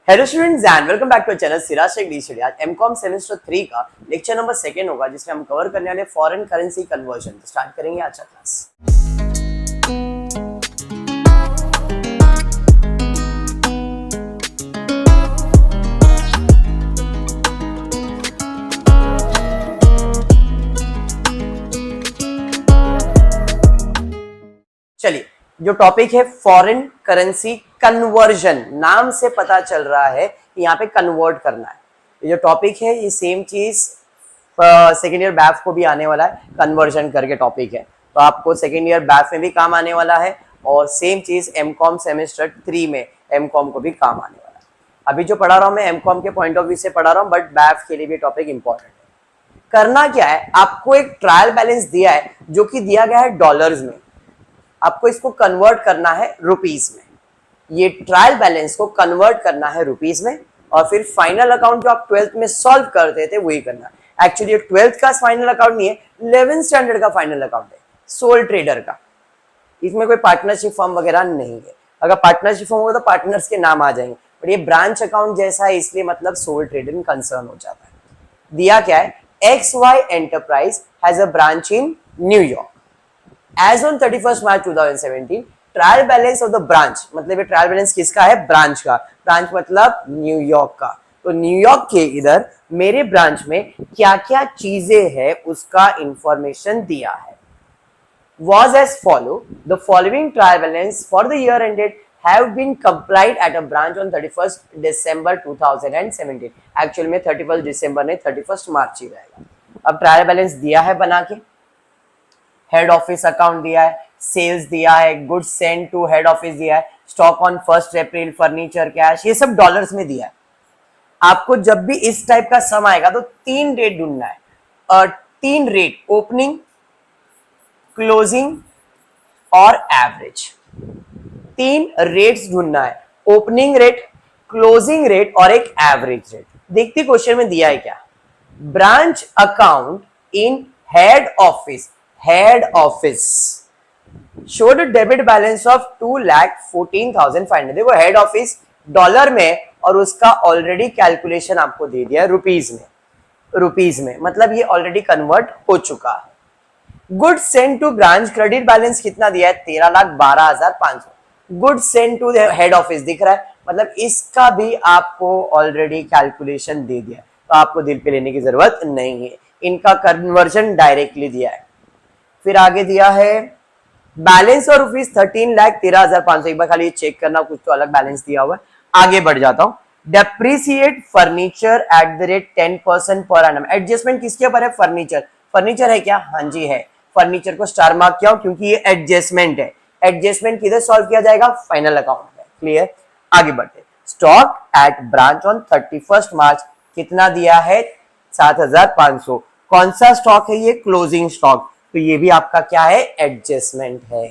Hello students and welcome back to channel Siraj Shaikh the study. आज M Com semester 3 का lecture number 2 होगा जिसमें हम कवर करने वाले फॉरेन करेंसी कन्वर्जन। तो स्टार्ट करेंगे आज का क्लास। चलिए, जो टॉपिक है फॉरेन करेंसी कन्वर्जन, नाम से पता चल रहा है कि यहाँ पे कन्वर्ट करना है। ये जो टॉपिक है ये सेम चीज सेकेंड ईयर बैफ को भी आने वाला है, कन्वर्जन करके टॉपिक है, तो आपको सेकेंड ईयर बैफ में भी काम आने वाला है और सेम चीज एमकॉम सेमेस्टर 3 में एमकॉम को भी काम आने वाला है। अभी जो पढ़ा रहा हूँ मैं एमकॉम के पॉइंट ऑफ व्यू से पढ़ा रहा हूँ, बट बैफ के लिए भी टॉपिक इंपॉर्टेंट है। करना क्या है, आपको एक ट्रायल बैलेंस दिया है जो कि दिया गया है डॉलर्स में, आपको इसको कन्वर्ट करना है रुपीस में। ये ट्रायल बैलेंस को कन्वर्ट करना है रुपीस में और फिर फाइनल अकाउंट जो आप 12th में सॉल्व करते थे वही करना है। एक्चुअली ये 12th का फाइनल अकाउंट नहीं है, 11th स्टैंडर्ड का फाइनल अकाउंट है, सोल ट्रेडर का। इसमें कोई पार्टनरशिप फर्म वगैरह नहीं है। अगर पार्टनरशिप फर्म होगा तो पार्टनर्स के नाम आ जाएंगे, बट ये ब्रांच अकाउंट जैसा है इसलिए मतलब सोल ट्रेडर कंसर्न हो जाता है। दिया क्या है, XY enterprise has a branch in New York. As on 31st March 2017, trial balance of the branch, मतलब ये ट्रायल बैलेंस किसका है, ब्रांच का। ब्रांच मतलब न्यूयॉर्क का। तो न्यूयॉर्क के इधर मेरे ब्रांच में क्या क्या चीजें हैं उसका इंफॉर्मेशन दिया है। Was as follow, the following trial balance for the year ended have been complied at a branch on 31st December 2017। Actual में 31st दिसंबर नहीं 31st मार्च ही रहेगा। अब ट्रायल बैलेंस दिया है बना के, हेड ऑफिस अकाउंट दिया है, सेल्स दिया है, goods send to head office दिया है, stock on 1 April, furniture, cash, ये सब डॉलर्स में दिया है। आपको जब भी इस टाइप का सम आएगा तो 3 रेट ढूंढना है, और 3 रेट, ओपनिंग, क्लोजिंग और एवरेज। 3 रेट्स ढूंढना है, ओपनिंग रेट, क्लोजिंग रेट और एक एवरेज रेट। देखते क्वेश्चन में दिया है क्या, branch account in head office, head office showed a debit balance of 2,14,500। देखो हेड ऑफिस डॉलर में और उसका ऑलरेडी कैलकुलेशन आपको दे दिया रुपीज में, मतलब ये ऑलरेडी कन्वर्ट हो चुका है। Good send to branch, credit balance कितना दिया है, 13,12,500। Good send to head office दिख रहा है, मतलब इसका भी आपको ऑलरेडी कैलकुलेशन दे दिया, तो आपको दिल पे लेने की जरूरत नहीं है, इनका कन्वर्जन डायरेक्टली दिया है। फिर आगे दिया है बैलेंस और रुपीज 13,13,500। एक बार खाली चेक करना, कुछ तो अलग बैलेंस दिया हुआ है। आगे बढ़ जाता हूं, depreciate furniture at the rate 10% per annum. Adjustment किसके ऊपर है, फर्नीचर है क्या, हाँ जी है। फर्नीचर को स्टार मार्क किया क्योंकि ये एडजस्टमेंट है। एडजस्टमेंट किधर सॉल्व किया जाएगा, फाइनल अकाउंट में। क्लियर, आगे बढ़ते। Stock at branch on 31st मार्च कितना दिया है, 7,500। कौन सा स्टॉक है ये, क्लोजिंग स्टॉक, तो ये भी आपका क्या है, एडजस्टमेंट है।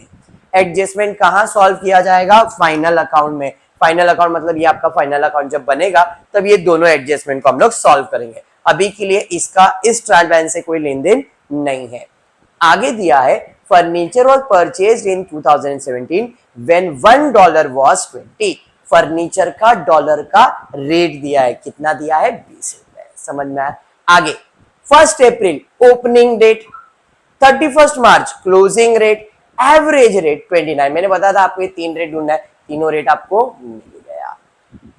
एडजस्टमेंट कहां सॉल्व किया जाएगा, फाइनल अकाउंट में। फाइनल अकाउंट मतलब ये आपका फाइनल अकाउंट जब बनेगा तब ये दोनों एडजस्टमेंट को हम लोग सॉल्व करेंगे। अभी के लिए इसका इस ट्रायल बैलेंस से कोई लेन देन नहीं है। आगे दिया है furniture was purchased in 2017 when $1 was 20। Furniture का डॉलर का रेट दिया है, कितना दिया है, 20 रुपए। समझ में आया। आगे 1 अप्रैल ओपनिंग डेट, 31st मार्च क्लोजिंग रेट, एवरेज रेट 29। मैंने बताया था आपको ये 3 रेट ढूंढना है, तीनों रेट आपको मिल गया।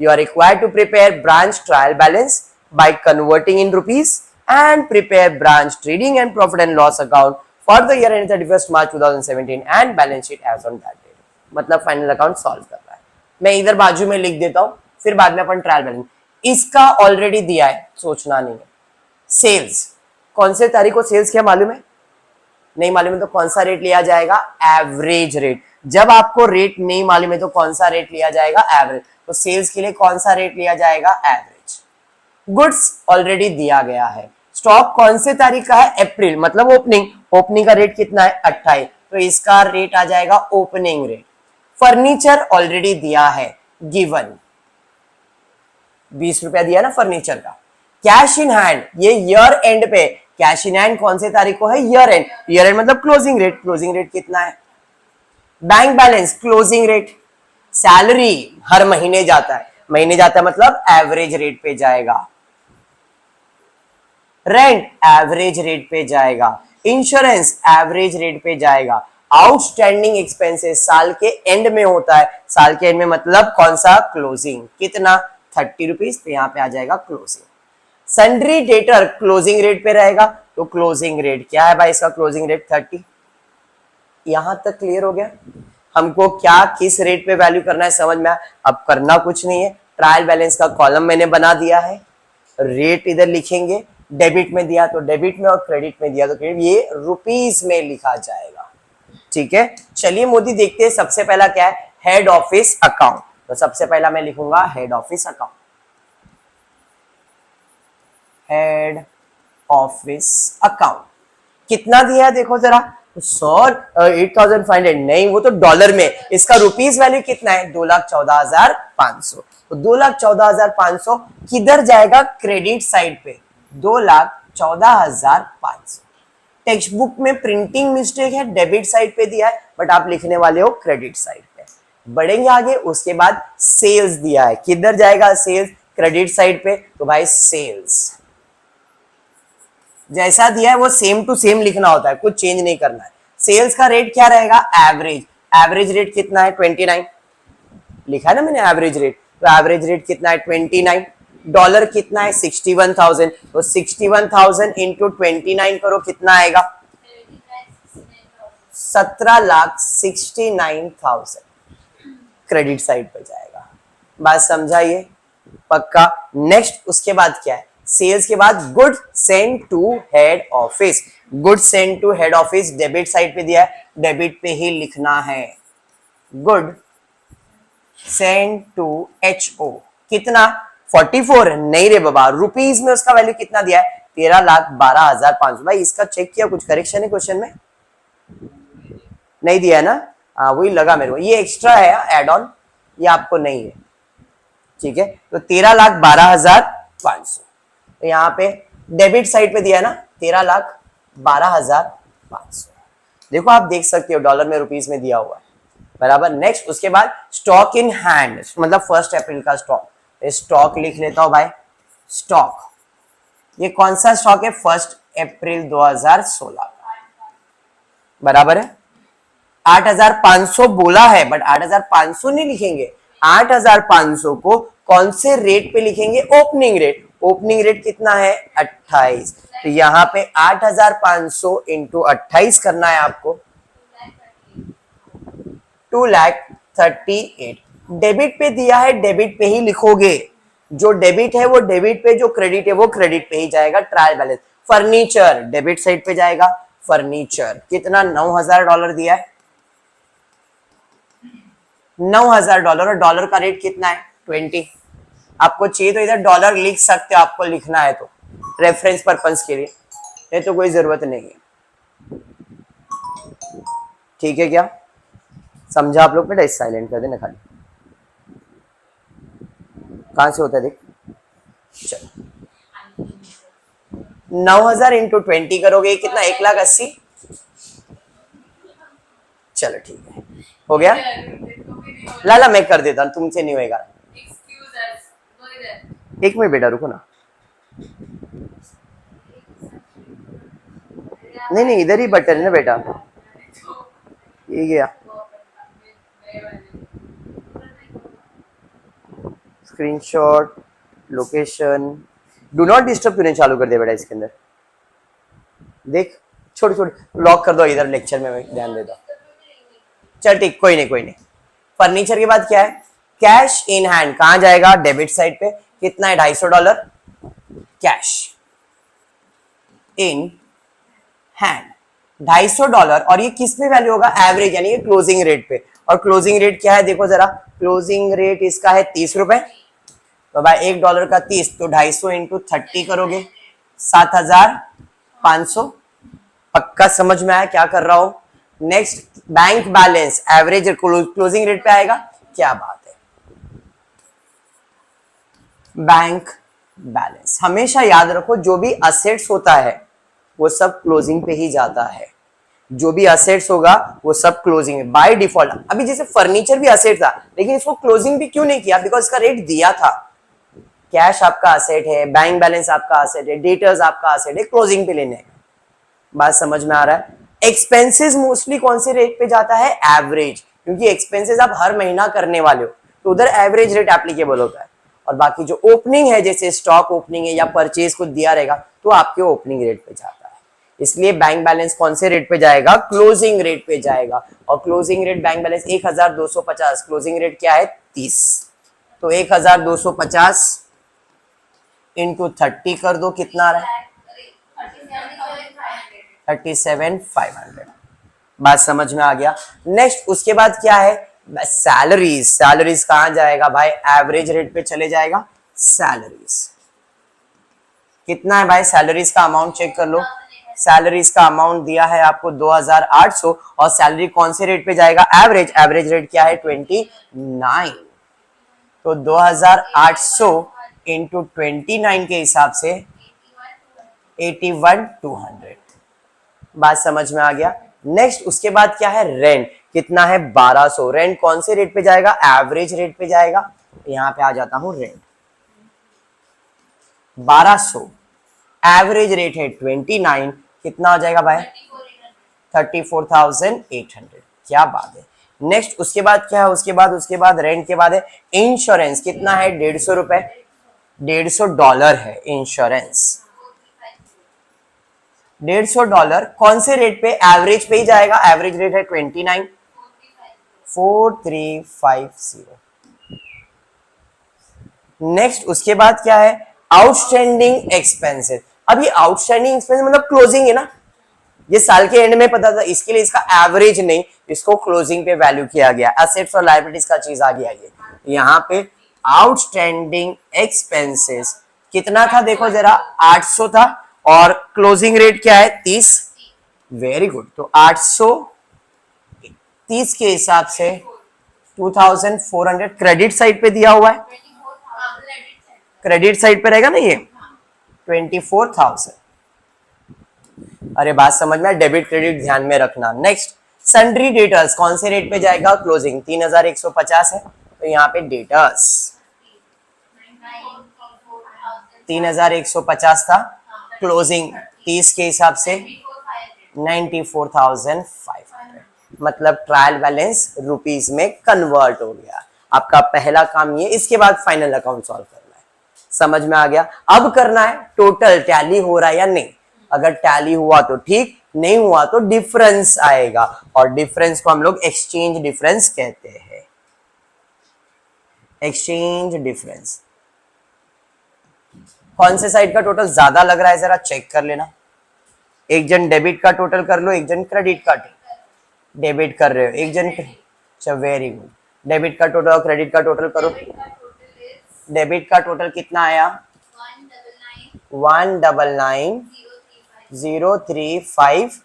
You are required to prepare branch trial balance by converting in rupees and prepare branch trading and profit and loss account for the year end 31st March 2017 and balance sheet as on that date. मतलब final account solve कर रहा है। मैं इधर बाजू में लिख देता हूं, फिर बाद में अपन ट्रायल बैलेंस। इसका ऑलरेडी दिया है, सोचना नहीं है। सेल्स, कौन से तारीख को सेल्स किया मालूम है, नहीं मालूम है तो कौन सा रेट लिया जाएगा, एवरेज रेट। जब आपको रेट नहीं मालूम है तो कौन सा रेट लिया जाएगा, एवरेज। तो सेल्स के लिए कौन सा रेट लिया जाएगा, एवरेज। गुड्स ऑलरेडी दिया गया है। स्टॉक कौन से तारीख का है, अप्रैल, मतलब ओपनिंग का रेट कितना है, 28, तो इसका रेट आ जाएगा ओपनिंग रेट। फर्नीचर ऑलरेडी दिया है, गिवन 20 रुपया दिया ना फर्नीचर का। कैश इन हैंड, ये ईयर एंड पे कैश इन हैंड कौन से तारीख को है, ईयर एंड मतलब क्लोजिंग रेट कितना है। Bank balance, closing rate. Salary हर महीने जाता है, महीने जाता है मतलब एवरेज रेट पे जाएगा। रेंट एवरेज रेट पे जाएगा। इंश्योरेंस एवरेज रेट पे जाएगा। आउटस्टैंडिंग एक्सपेंसेस साल के एंड में होता है। साल के एंड में मतलब कौन सा? क्लोजिंग। कितना? 30 रुपीज। तो यहाँ पे आ जाएगा closing. Sundry debtor closing rate पे रहेगा, तो क्लोजिंग रेट क्या है भाई? इसका क्लोजिंग रेट 30। यहां तक क्लियर हो गया? हमको क्या किस रेट पे वैल्यू करना है समझ में आया? अब करना कुछ नहीं है, ट्रायल बैलेंस का कॉलम मैंने बना दिया है, रेट इधर लिखेंगे, डेबिट में दिया तो डेबिट में और क्रेडिट में दिया तो क्रेडिट, ये रुपीस में लिखा जाएगा। ठीक है, चलिए मोदी देखते हैं सबसे पहला क्या है, हेड ऑफिस अकाउंट। तो सबसे पहला मैं लिखूंगा head office account. Head office account कितना दिया है देखो जरा, सर 8,500 नहीं, वो तो डॉलर में, इसका रुपीस वैल्यू कितना है? 2,14,500। तो 2,14,500 किधर जाएगा? क्रेडिट साइड पे 2,14,500। टेक्स्ट बुक में प्रिंटिंग मिस्टेक है, डेबिट साइड पे दिया है, बट आप लिखने वाले हो क्रेडिट साइड पे। बढ़ेंगे आगे, उसके बाद सेल्स दिया है, किधर जाएगा सेल्स? क्रेडिट साइड पे, तो भाई सेल्स जैसा दिया है वो सेम टू सेम लिखना होता है, कुछ चेंज नहीं करना है। सेल्स का रेट क्या रहेगा? एवरेज। एवरेज रेट कितना है? 29 लिखा है ना मैंने एवरेज रेट, तो एवरेज रेट कितना है? 29। डॉलर कितना है? 61,000। तो 61,000 इंटू 29 करो, कितना आएगा? 17,69,000 क्रेडिट साइड पर जाएगा। बात समझाइए? पक्का। नेक्स्ट उसके बाद क्या है? सेल्स के बाद good send to head office. Good send to head office debit side पे दिया है, डेबिट पे ही लिखना है। गुड सेंड टू HO कितना? 44 नहीं रे बाबा, रुपीस में उसका वैल्यू कितना दिया है? 13,12,500। भाई इसका चेक किया, कुछ करेक्शन है क्वेश्चन में? नहीं दिया है ना? हाँ वही लगा मेरे को, ये एक्स्ट्रा है एड ऑन, ये आपको नहीं है। ठीक है, तो 13,12,500। तो यहाँ पे डेबिट साइड पे दिया है ना 13,12,500। देखो आप देख सकते हो डॉलर में रुपीस में दिया हुआ है, बराबर। नेक्स्ट उसके बाद स्टॉक इन हैंड, मतलब 1 अप्रैल का स्टॉक। स्टॉक लिख लेता हूं भाई, स्टॉक ये कौन सा स्टॉक है? 1 अप्रैल 2016, बराबर है। 8,500 बोला है, बट 8,500 नहीं लिखेंगे, 8,500 को कौन से रेट पे लिखेंगे? Opening rate. ओपनिंग रेट कितना है? 28। तो यहाँ पे 8,500 इंटू 28 करना है आपको, 2,38,000। डेबिट पे दिया है, डेबिट पे ही लिखोगे, जो डेबिट है वो डेबिट पे, जो क्रेडिट है वो क्रेडिट पे ही जाएगा। Trial balance furniture debit side पे जाएगा। फर्नीचर कितना? $9,000 दिया है, $9,000, और डॉलर का रेट कितना है? 20। आपको चाहिए तो इधर डॉलर लिख सकते हो, आपको लिखना है तो रेफरेंस पर्पस के लिए, नहीं तो कोई जरूरत नहीं है। ठीक है क्या समझा आप लोग? बेटा साइलेंट कर देना खाली, कहां से होता है देख। चलो 9,000 इंटू 20 करोगे कितना? 1,80,000। चलो ठीक है, हो गया। लाला मैं कर देता हूं, तुमसे नहीं होगा। एक मिनट बेटा रुको ना, नहीं नहीं इधर ही बटन है ना बेटा, ये गया screenshot, location, do not disturb क्यों नहीं चालू कर दिया बेटा इसके अंदर? देख छोड़ छोड़, लॉक कर दो इधर, लेक्चर में मैं ध्यान देता। चल ठीक, कोई नहीं कोई नहीं। फर्नीचर के बाद क्या है? कैश इन हैंड कहां जाएगा? डेबिट साइड पे। कितना है? $250 कैश इन हैंड, $250। और ये किस पे वैल्यू होगा? एवरेज, यानी क्लोजिंग रेट पे। और क्लोजिंग रेट क्या है देखो जरा, क्लोजिंग रेट इसका है 30 रुपए। तो भाई $1 का 30, तो 250 इंटू 30 करोगे 7,500। पक्का समझ में आया क्या कर रहा हूं? Next bank balance average closing rate पे आएगा, क्या बात है। बैंक बैलेंस हमेशा याद रखो, जो भी असेट्स होता है वो सब क्लोजिंग पे ही जाता है। जो भी असेट्स होगा वो सब क्लोजिंग है बाय डिफॉल्ट। अभी जैसे फर्नीचर भी असेट था, लेकिन इसको क्लोजिंग भी क्यों नहीं किया, बिकॉज इसका रेट दिया था। कैश आपका असेट है, बैंक बैलेंस आपका असेट है, डेटर्स आपका असेट है, क्लोजिंग पे लेने हैं। बात समझ में आ रहा है। एक्सपेंसेस मोस्टली कौन से रेट पे जाता है, एवरेज, क्योंकि एक्सपेंसेस आप हर महीना करने वाले हो तो उधर एवरेज रेट एप्लीकेबल होता है। और बाकी जो ओपनिंग है, जैसे स्टॉक ओपनिंग है या परचेज कुछ दिया रहेगा, तो आपके ओपनिंग रेट पे जाता है। इसलिए बैंक बैलेंस कौन से रेट पे जाएगा, क्लोजिंग रेट पे जाएगा। और closing rate bank balance 1250, closing rate क्या है 30, तो 1250 इंटू 30 कर दो, कितना आ रहा है 37,500। बात समझ में आ गया। नेक्स्ट उसके बाद क्या है, सैलरीज। सैलरीज कहां जाएगा भाई, एवरेज रेट पे चले जाएगा। सैलरीज कितना है भाई, सैलरीज का अमाउंट चेक कर लो। सैलरीज का अमाउंट दिया है आपको 2800, और सैलरी कौन से रेट पे जाएगा, एवरेज। एवरेज रेट क्या है 29, तो 2800 इंटू 29 के हिसाब से 81,200। बात समझ में आ गया। नेक्स्ट उसके बाद क्या है, रेंट कितना है 1200। रेंट कौन से रेट पे जाएगा, एवरेज रेट पे जाएगा। यहां पे आ जाता हूं, रेंट 1200, एवरेज रेट है 29, कितना हो जाएगा भाई 34,800। क्या बात है। नेक्स्ट उसके बाद क्या है, उसके बाद रेंट के बाद है इंश्योरेंस। कितना है 150 रुपए, $150 है इंश्योरेंस। $150 कौन से रेट पे, एवरेज पे ही जाएगा। एवरेज रेट है 29, 4350। नेक्स्ट उसके बाद क्या है, आउटस्टैंडिंग एक्सपेंसेस। अब ये आउटस्टैंडिंग एक्सपेंस मतलब क्लोजिंग है ना, ये साल के एंड में पता था, इसके लिए इसका एवरेज नहीं, इसको क्लोजिंग पे वैल्यू किया गया। एसेट्स और लायबिलिटीज का चीज आ गया ये यहाँ पे। आउटस्टैंडिंग एक्सपेंसेस कितना था देखो जरा, 800 था, और क्लोजिंग रेट क्या है 30। वेरी गुड, तो 830 के हिसाब से 2400 क्रेडिट साइड पे दिया हुआ है, क्रेडिट साइड पे रहेगा ना ये 24,000। अरे बात समझ में, डेबिट क्रेडिट ध्यान में रखना। नेक्स्ट सन्ड्री डेटर्स कौन से रेट पे जाएगा, क्लोजिंग 3150 है, तो यहाँ पे डेटर्स 3150 था, क्लोजिंग 30 के हिसाब से 94,500, मतलब ट्रायल बैलेंस रुपीज में कन्वर्ट हो गया। आपका पहला काम ये, इसके बाद फाइनल अकाउंट सॉल्व करना है। समझ में आ गया। अब करना है टोटल टैली हो रहा है या नहीं। अगर टैली हुआ तो ठीक, नहीं हुआ तो डिफरेंस आएगा, और डिफरेंस को हम लोग एक्सचेंज डिफरेंस कहते हैं। एक्सचेंज डिफरेंस कौन से साइड का टोटल ज्यादा लग रहा है जरा चेक कर लेना। एक जन डेबिट का टोटल कर लो, एक जन क्रेडिट का। डेबिट कर रहे हो, एक जन, अच्छा वेरी गुड। डेबिट का टोटल और क्रेडिट का टोटल करो। डेबिट का टोटल कितना आया 199,035,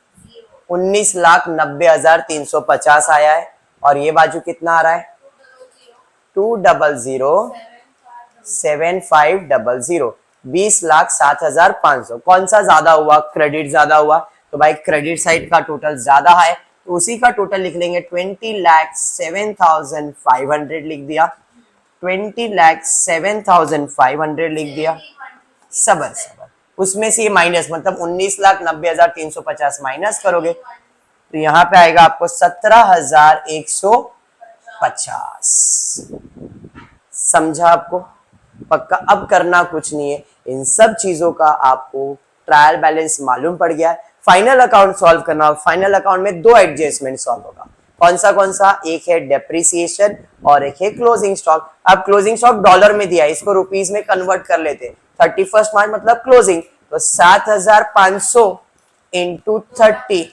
19,90,350 आया है। और ये बाजू कितना आ रहा है 200,7500, 20,07,500। कौन सा ज्यादा हुआ, क्रेडिट ज्यादा हुआ, तो भाई क्रेडिट साइड का टोटल ज्यादा है, तो उसी का टोटल लिख लेंगे 20,07,500 लिख दिया। 20,07,500 लिख दिया। सबर सबर, उसमें से ये माइनस, मतलब 19,90,350 माइनस करोगे तो यहाँ पे आएगा आपको 17,150। समझा आपको, पक्का। अब करना कुछ नहीं है, इन सब चीजों का आपको ट्रायल बैलेंस मालूम पड़ गया है। फाइनल अकाउंट सॉल्व करना, फाइनल अकाउंट में दो एडजस्टमेंट सॉल्व होगा। कौन सा, एक है डेप्रिसिएशन और एक है क्लोजिंग स्टॉक। अब क्लोजिंग स्टॉक डॉलर में दिया है, इसको रुपीज में कन्वर्ट कर लेते। 31 मार्च मतलब क्लोजिंग, तो 7,500 इंटू 30,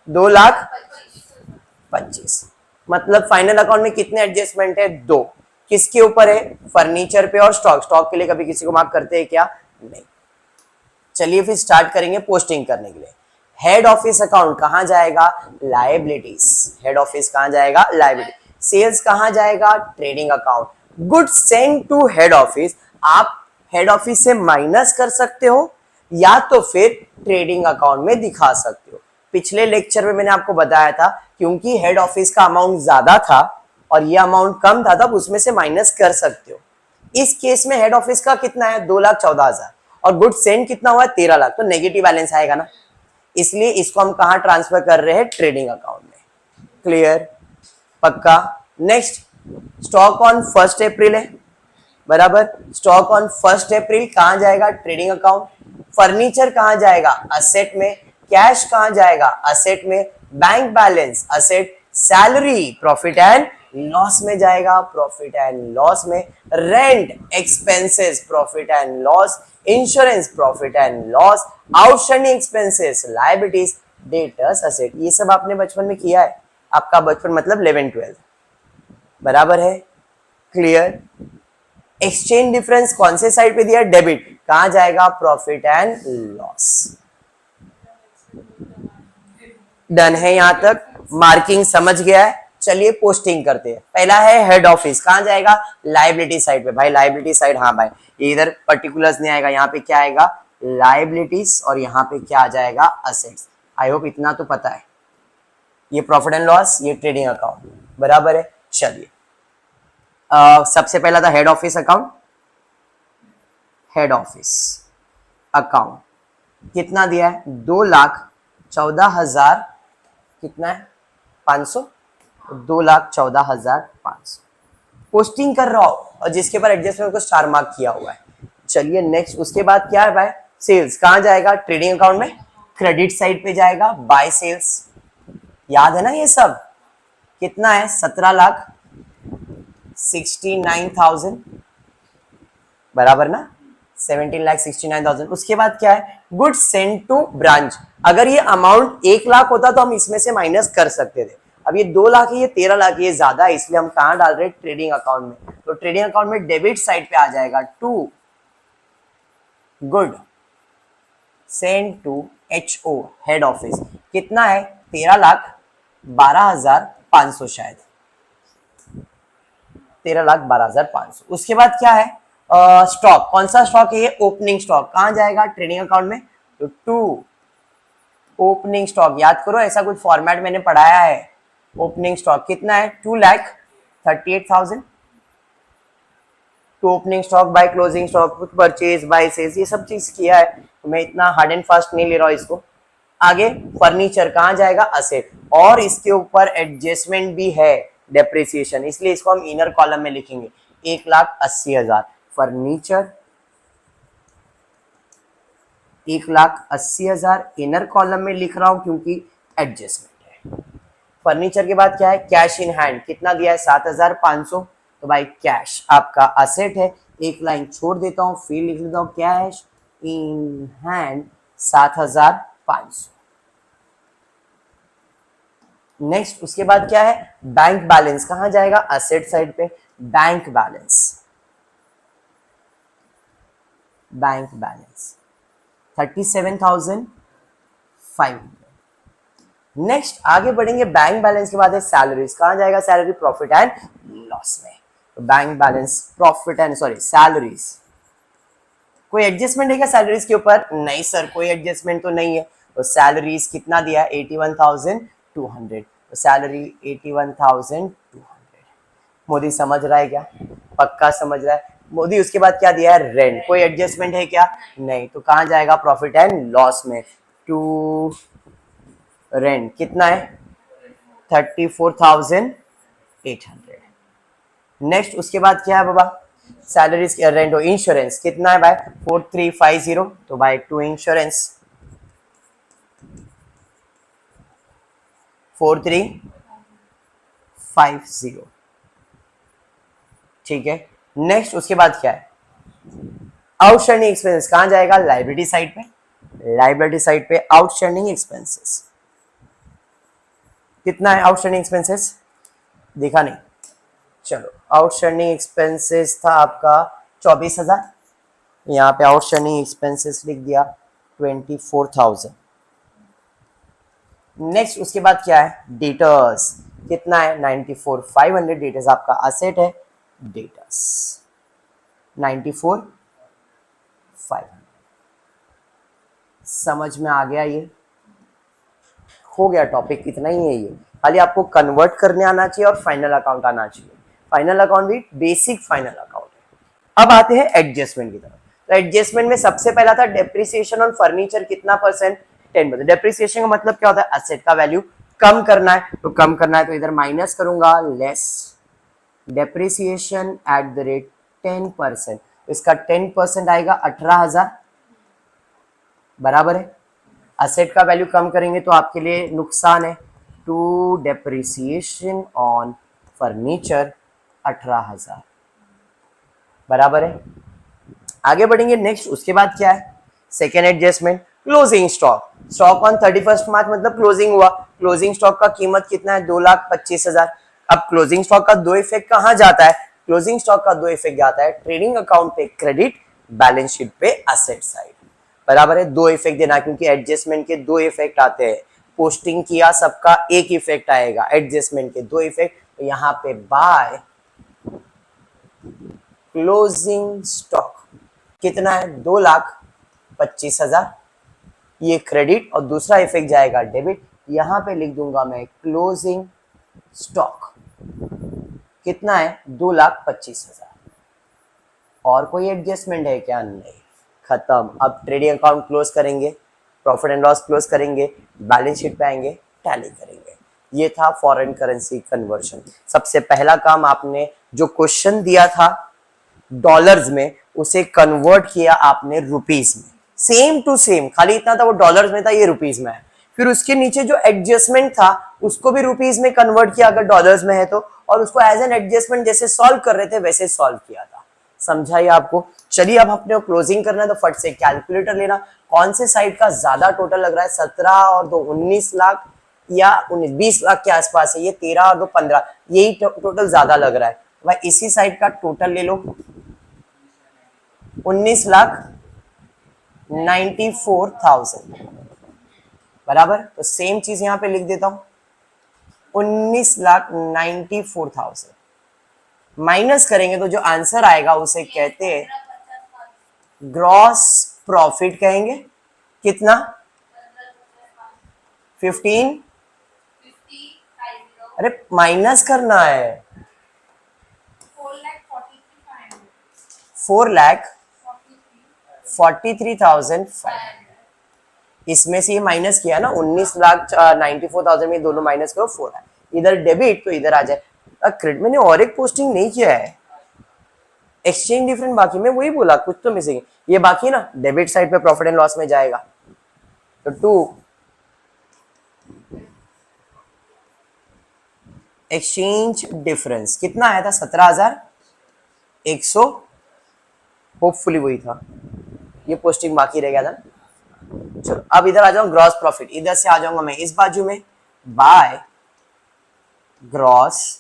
2,25,000। मतलब फाइनल अकाउंट में कितने एडजस्टमेंट है, दो। किसके ऊपर है, फर्नीचर पे और स्टॉक। स्टॉक के लिए कभी किसी को माफ करते हैं क्या, नहीं। चलिए फिर स्टार्ट करेंगे पोस्टिंग करने के लिए। हेड ऑफिस अकाउंट कहां जाएगा, लायबिलिटीज। हेड ऑफिस कहां जाएगा, लायबिलिटी। सेल्स कहां जाएगा, trading account. Goods send to head office, आप हेड ऑफिस से माइनस कर सकते हो या तो फिर ट्रेडिंग अकाउंट में दिखा सकते हो। पिछले लेक्चर में मैंने आपको बताया था क्योंकि हेड ऑफिस का अमाउंट ज्यादा था और ये अमाउंट कम था, तब उसमें से माइनस कर सकते हो। इस केस में हेड ऑफिस का कितना है 2,14,000 और गुड सेंड कितना हुआ 13 लाख, तो नेगेटिव बैलेंस आएगा ना, इसलिए इसको हम कहां ट्रांसफर कर रहे हैं, ट्रेडिंग अकाउंट में। क्लियर, पक्का। नेक्स्ट, स्टॉक ऑन 1 अप्रैल है, बराबर। स्टॉक ऑन 1 अप्रैल कहां जाएगा, ट्रेडिंग अकाउंट। फर्नीचर कहां जाएगा, असेट में। कैश कहां जाएगा, असेट में। Bank balance asset. Salary profit and loss में जाएगा, प्रॉफिट एंड लॉस में। Rent expenses profit and loss. Insurance profit and loss. Outstanding expenses liabilities, debtors asset. ये सब आपने बचपन में किया है, आपका बचपन मतलब 11-12, बराबर है। क्लियर। एक्सचेंज डिफरेंस कौन से साइड पे दिया, डेबिट, कहां जाएगा, प्रॉफिट एंड लॉस। डन है यहां तक, मार्किंग समझ गया है। चलिए पोस्टिंग करते हैं। पहला है हेड ऑफिस, कहां जाएगा, लाइबिलिटी साइड पे। भाई लाइबिलिटी साइड, हाँ भाई, ये इधर पर्टिकुलर्स नहीं आएगा, यहाँ पे क्या आएगा, लाइबिलिटीज, और यहाँ पे क्या आ जाएगा, असेट्स। आई होप इतना तो पता है। ये प्रॉफिट एंड लॉस, ये ट्रेडिंग अकाउंट, बराबर है। चलिए सबसे पहला था head office account. Head office account कितना दिया है, 2,14,000, कितना है, 500, 2,14,500 पोस्टिंग कर रहा हो, और जिसके ऊपर एडजस्टमेंट को स्टार मार्क किया हुआ है। चलिए नेक्स्ट, उसके बाद क्या है भाई, सेल्स कहां जाएगा, ट्रेडिंग अकाउंट में। क्रेडिट साइड पे जाएगा, बाय सेल्स, याद है ना ये सब। कितना है, 17,69,000, बराबर ना, 17,69,000। उसके बाद क्या है, गुड सेंड टू ब्रांच। अगर ये अमाउंट 1 लाख होता तो हम इसमें से माइनस कर सकते थे। अब ये 2 लाख है, ये 13 लाख, ये ज्यादा है, इसलिए हम कहां डाल रहे हैं, ट्रेडिंग अकाउंट में। तो ट्रेडिंग अकाउंट में डेबिट साइड पे आ जाएगा, to good send to HO, head office. कितना है, 13,12,500, शायद 13,12,500। उसके बाद क्या है, स्टॉक, कौन सा स्टॉक है ये, ओपनिंग स्टॉक, कहां जाएगा, ट्रेडिंग अकाउंट में। तो टू ओपनिंग स्टॉक, याद करो ऐसा कुछ फॉर्मेट मैंने पढ़ाया है। ओपनिंग स्टॉक कितना है, 2,38,000। To opening stock by closing stock, कुछ परचेज बाय सेल्स, ये सब चीज किया है, तो मैं इतना हार्ड एंड फास्ट नहीं ले रहा हूं इसको। आगे फर्नीचर कहां जाएगा, असेट, और इसके ऊपर एडजस्टमेंट भी है, डेप्रिसिएशन, इसलिए इसको हम इनर कॉलम में लिखेंगे, 1,80,000 फर्नीचर, 1,80,000 इनर कॉलम में लिख रहा हूं क्योंकि एडजस्टमेंट है। फर्नीचर के बाद क्या है, कैश इन हैंड, कितना दिया है, 7,500। तो भाई कैश आपका असेट है, एक लाइन छोड़ देता हूं, फिर लिख लेता हूं कैश इन हैंड 7,500। नेक्स्ट, उसके बाद क्या है, बैंक बैलेंस कहां जाएगा, असेट साइड पे। Bank balance, bank balance 37,500। Next आगे बढ़ेंगे, बैंक बैलेंस के बाद है सैलरीज, कहां जाएगा, सैलरी, प्रॉफिट एंड लॉस में। तो bank balance, profit and salaries, कोई एडजस्टमेंट है क्या सैलरीज के ऊपर, नहीं सर कोई एडजस्टमेंट तो नहीं है। तो सैलरीज कितना दिया है, 81,200। तो सैलरी 81,200। मोदी समझ रहा है क्या, पक्का समझ रहा है मोदी। उसके बाद क्या दिया है, रेंट, कोई एडजस्टमेंट है क्या, नहीं, तो कहां जाएगा, प्रॉफिट एंड लॉस में। टू रेंट कितना है, 34,800। नेक्स्ट उसके बाद क्या है बाबा, सैलरीज, रेंट और इंश्योरेंस कितना है भाई, 4350। तो भाई टू इंश्योरेंस 4350, ठीक है। नेक्स्ट उसके बाद क्या है, आउटस्टैंडिंग एक्सपेंसेस कहां जाएगा, लाइबिलिटी साइड पे। लाइबिलिटी साइड पे आउटस्टैंडिंग एक्सपेंसेस कितना है, आउटस्टैंडिंग एक्सपेंसेस देखा नहीं, चलो आउटस्टैंडिंग एक्सपेंसेस था आपका 24,000, यहाँ पे आउटस्टैंडिंग एक्सपेंसेस लिख दिया 24,000। नेक्स्ट उसके बाद क्या है, डेटर्स कितना है, 94,500। डेटर्स आपका असेट है, डेटर्स 94,500। समझ में आ गया ये, हो गया टॉपिक, इतना ही है ये। खाली आपको कन्वर्ट करने आना चाहिए और फाइनल अकाउंट आना चाहिए। फाइनल अकाउंट भी बेसिक फाइनल अकाउंट है। अब आते हैं एडजस्टमेंट की तरफ। तो एडजस्टमेंट में सबसे पहला था डेप्रिसिएशन ऑन फर्नीचर, कितना परसेंट? 10%। डेप्रिसिएशन का मतलब क्या होता है? एसेट का वैल्यू कम करना है, तो कम करना है तो इधर माइनस करूंगा, less depreciation at the rate 10%। इसका 10% आएगा 18,000, बराबर है। असेट का वैल्यू कम करेंगे तो आपके लिए नुकसान है। टू डेप्रिसिएशन ऑन फर्नीचर 18,000, बराबर है। आगे बढ़ेंगे नेक्स्ट, उसके बाद क्या है? Second adjustment, closing stock. Stock on 31 मार्च मतलब क्लोजिंग हुआ, क्लोजिंग स्टॉक का कीमत कितना है? 2,25,000। अब क्लोजिंग स्टॉक का दो इफेक्ट कहां जाता है? क्लोजिंग स्टॉक का दो इफेक्ट जाता है ट्रेडिंग अकाउंट पे क्रेडिट, बैलेंस शीट पे एसेट साइड, बराबर है। दो इफेक्ट देना, क्योंकि एडजस्टमेंट के दो इफेक्ट आते हैं। पोस्टिंग किया सबका एक इफेक्ट आएगा, एडजस्टमेंट के दो इफेक्ट। तो यहाँ पे बाय क्लोजिंग स्टॉक कितना है? 2,25,000, ये क्रेडिट, और दूसरा इफेक्ट जाएगा डेबिट। यहां पे लिख दूंगा मैं क्लोजिंग स्टॉक कितना है? 2,25,000। और कोई एडजस्टमेंट है क्या? नहीं, खत्म। अब ट्रेडिंग अकाउंट क्लोज करेंगे, प्रॉफिट एंड लॉस क्लोज करेंगे, बैलेंस शीट पे आएंगे, टैली करेंगे। ये था फॉरेन करेंसी कन्वर्शन। सबसे पहला काम आपने जो क्वेश्चन दिया था डॉलर्स में, उसे कन्वर्ट किया आपने रुपीस में, सेम टू सेम। खाली इतना था वो डॉलर्स में था, ये रुपीस में है। फिर उसके नीचे जो एडजस्टमेंट था उसको भी रुपीस में कन्वर्ट किया अगर डॉलर्स में है तो, और उसको एज एन एडजस्टमेंट जैसे सॉल्व कर रहे थे वैसे सॉल्व किया था। समझाइए आपको। चलिए अब अपने क्लोजिंग करना है तो फट से कैलकुलेटर लेना। कौन से साइड का ज्यादा टोटल लग रहा है? 17 और 2 19 लाख, या 20 लाख के आसपास है। ये 13 और 2 15, यही टोटल ज्यादा लग रहा है भाई। इसी साइड का टोटल ले लो, 19,94,000, बराबर। तो सेम चीज यहां पे लिख देता हूं, 19,94,000 माइनस करेंगे तो जो आंसर आएगा उसे कहते हैं ग्रॉस प्रॉफिट कहेंगे। कितना? 15। अरे माइनस करना है, 4,43,500। इसमें से ये माइनस किया ना, 19,94,000 में दोनों माइनस करो, 4 है। इधर डेबिट तो इधर आ जाए। क्रेडिट मैंने और एक पोस्टिंग नहीं किया है, एक्सचेंज डिफरेंट बाकी, मैं वही बोला कुछ तो मिसिंग है। ये बाकी ना डेबिट साइड पे प्रॉफिट एंड लॉस में जाएगा। तो 2 एक्सचेंज डिफरेंस कितना आया था? 17,100, होपफुली वही था। ये पोस्टिंग बाकी रह गया था। चलो अब इधर आ जाऊं, ग्रॉस प्रॉफिट। इधर से आ जाऊंगा मैं इस बाजू में, बाय ग्रॉस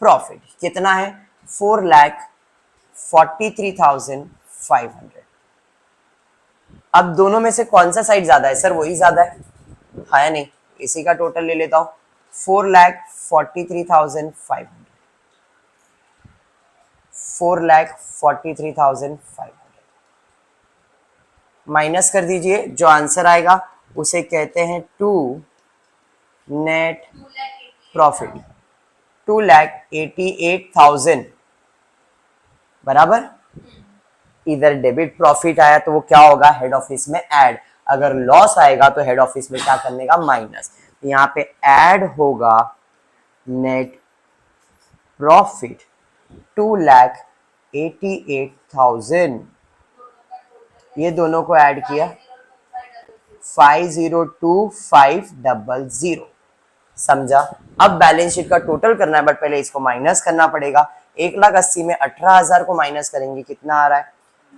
प्रॉफिट कितना है? 4,43,500। अब दोनों में से कौन सा साइड ज्यादा है? सर वही ज्यादा है नहीं? इसी का टोटल ले लेता हूं, 4,43,500, 4,43,500 माइनस कर दीजिए, जो आंसर आएगा उसे कहते हैं टू नेट प्रॉफिट, 2,88,000, बराबर। इधर डेबिट प्रॉफिट आया तो वो क्या होगा? हेड ऑफिस में ऐड। अगर लॉस आएगा तो हेड ऑफिस में क्या करने का? माइनस। यहाँ पे ऐड होगा नेट प्रॉफिट 2,88,000। ये दोनों को ऐड किया 502,500, समझा। अब बैलेंस शीट का टोटल करना है, बट पहले इसको माइनस करना पड़ेगा। 1,80,000 में 18,000 को माइनस करेंगे, कितना आ रहा है?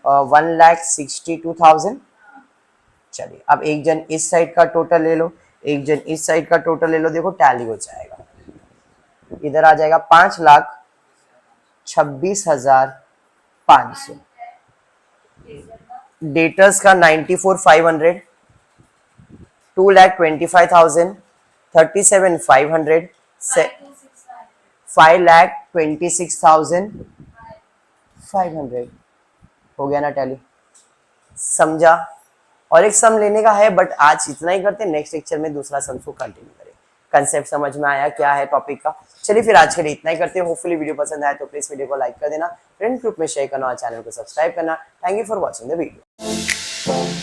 1,62,000। चलिए अब एक जन इस साइड का टोटल ले लो, एक जन इस साइड का टोटल ले लो, देखो टैली हो जाएगा। इधर आ जाएगा 5,26,500। डेटर्स का 94,500, 2,25,000, 37,500, 5,26,500 हो गया ना टैली? समझा? और एक सम लेने का है, बट आज इतना ही करते, नेक्स्ट लेक्चर में दूसरा सम को कंटिन्यू करें। कंसेप्ट समझ में आया क्या है टॉपिक का? चलिए फिर आज के लिए इतना ही करते हैं। होपफुली वीडियो पसंद आए तो प्लीज वीडियो को लाइक कर देना, फ्रेंड ग्रुप में शेयर करना और चैनल को सब्सक्राइब करना। Thank you for watching the video.